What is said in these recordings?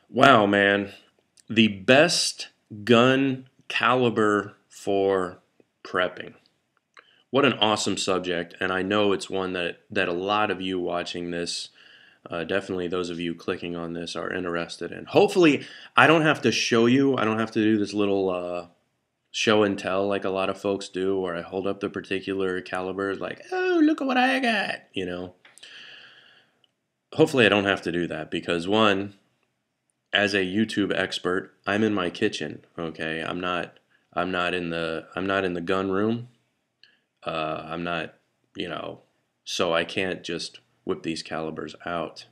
Wow, man. The best gun caliber for prepping. What an awesome subject, and I know it's one that a lot of you watching this, definitely those of you clicking on this, are interested in. Hopefully, I don't have to show you. I don't have to do this little show and tell like a lot of folks do, where I hold up the particular calibers, like, "Oh, look at what I got," Hopefully, I don't have to do that because one, as a YouTube expert, I'm in my kitchen. Okay, I'm not in the gun room. I'm not, you know, so I can't just whip these calibers out.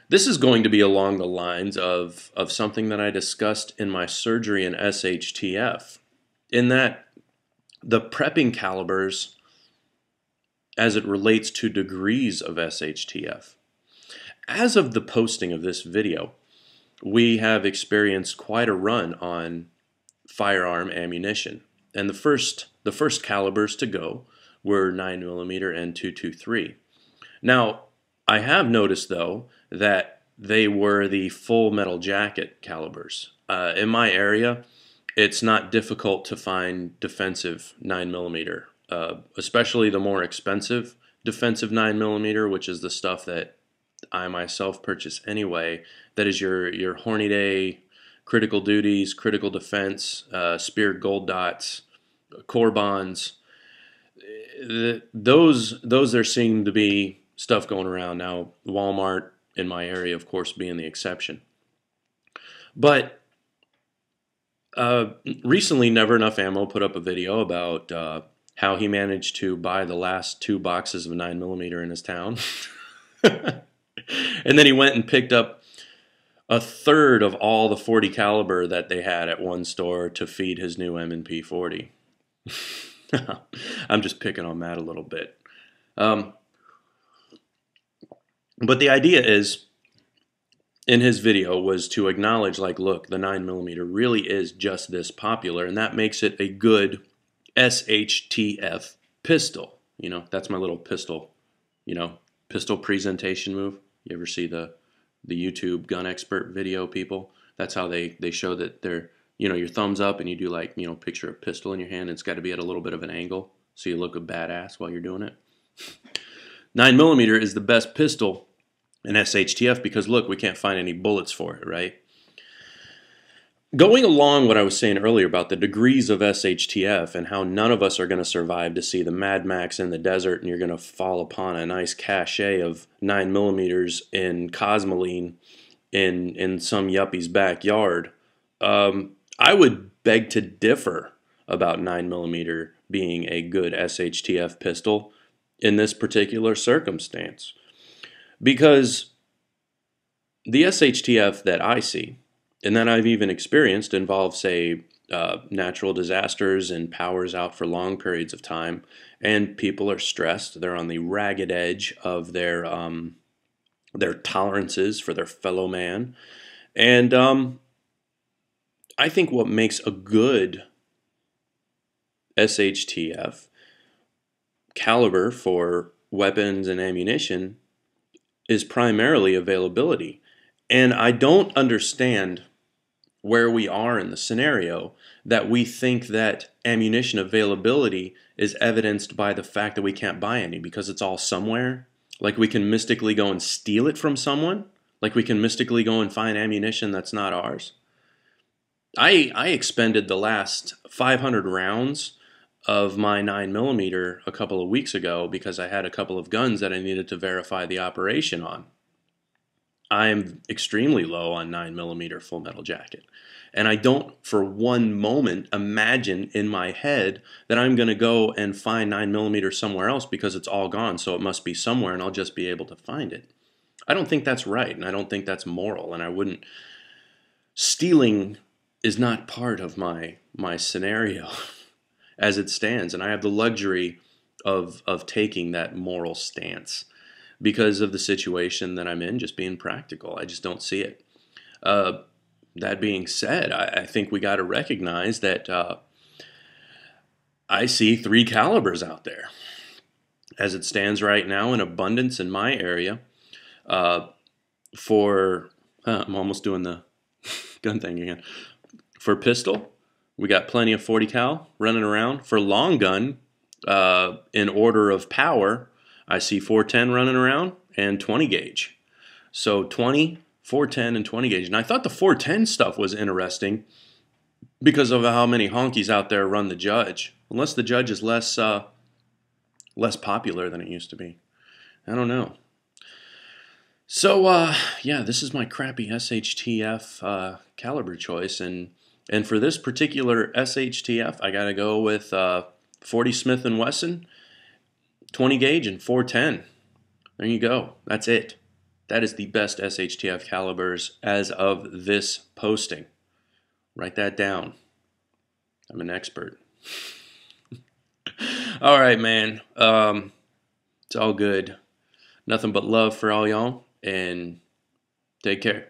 This is going to be along the lines of something that I discussed in my surgery in SHTF, in that the prepping calibers as it relates to degrees of SHTF. As of the posting of this video, we have experienced quite a run on firearm ammunition. And the first calibers to go were 9mm and 223. Now, I have noticed though that they were the full metal jacket calibers. In my area, it's not difficult to find defensive 9mm, especially the more expensive defensive 9mm, which is the stuff that I myself purchase anyway. That is your Hornady, critical duties, critical defense, Spear gold dots, core bonds. Those there seem to be stuff going around now. Walmart in my area, of course, being the exception. But recently, Never Enough Ammo put up a video about how he managed to buy the last 2 boxes of 9mm in his town. And then he went and picked up a third of all the 40 caliber that they had at one store to feed his new M&P 40. I'm just picking on Matt a little bit. But the idea is, in his video, was to acknowledge, like, look, the 9mm really is just this popular, and that makes it a good SHTF pistol. That's my little pistol, pistol presentation move. You ever see the YouTube gun expert video people? That's how they show that they're, your thumbs up and you do like, picture a pistol in your hand and it's got to be at a little bit of an angle so you look a badass while you're doing it. 9mm is the best pistol in SHTF because look, we can't find any bullets for it, right? Going along what I was saying earlier about the degrees of SHTF and how none of us are going to survive to see the Mad Max in the desert, and you're going to fall upon a nice cache of 9mm in Cosmoline in some yuppie's backyard, I would beg to differ about 9mm being a good SHTF pistol in this particular circumstance. Because the SHTF that I see, and that I've even experienced, involves, say, natural disasters and powers out for long periods of time, and people are stressed. They're on the ragged edge of their tolerances for their fellow man. And I think what makes a good SHTF caliber for weapons and ammunition is primarily availability. And I don't understand where we are in the scenario that we think that ammunition availability is evidenced by the fact that we can't buy any because it's all somewhere. Like we can mystically go and steal it from someone. Like we can mystically go and find ammunition that's not ours. I expended the last 500 rounds of my 9mm a couple of weeks ago because I had a couple of guns that I needed to verify the operation on. I'm extremely low on 9mm full metal jacket. And I don't for one moment imagine in my head that I'm going to go and find 9mm somewhere else because it's all gone, so it must be somewhere and I'll just be able to find it. I don't think that's right, and I don't think that's moral, and I wouldn't. Stealing is not part of my scenario as it stands, and I have the luxury of taking that moral stance because of the situation that I'm in, just being practical. I just don't see it. That being said, I think we got to recognize that I see 3 calibers out there as it stands right now in abundance in my area for I'm almost doing the gun thing again. For pistol, we got plenty of 40 cal running around. For long gun, in order of power, I see 410 running around and 20 gauge. So 20, 410, and 20 gauge. And I thought the 410 stuff was interesting because of how many honkies out there run the Judge. Unless the Judge is less popular than it used to be. I don't know. So, yeah, this is my crappy SHTF caliber choice. And for this particular SHTF, I got to go with 40 Smith & Wesson, 20 gauge, and 410. There you go. That's it. That is the best SHTF calibers as of this posting. Write that down. I'm an expert. All right, man. It's all good. Nothing but love for all y'all, and take care.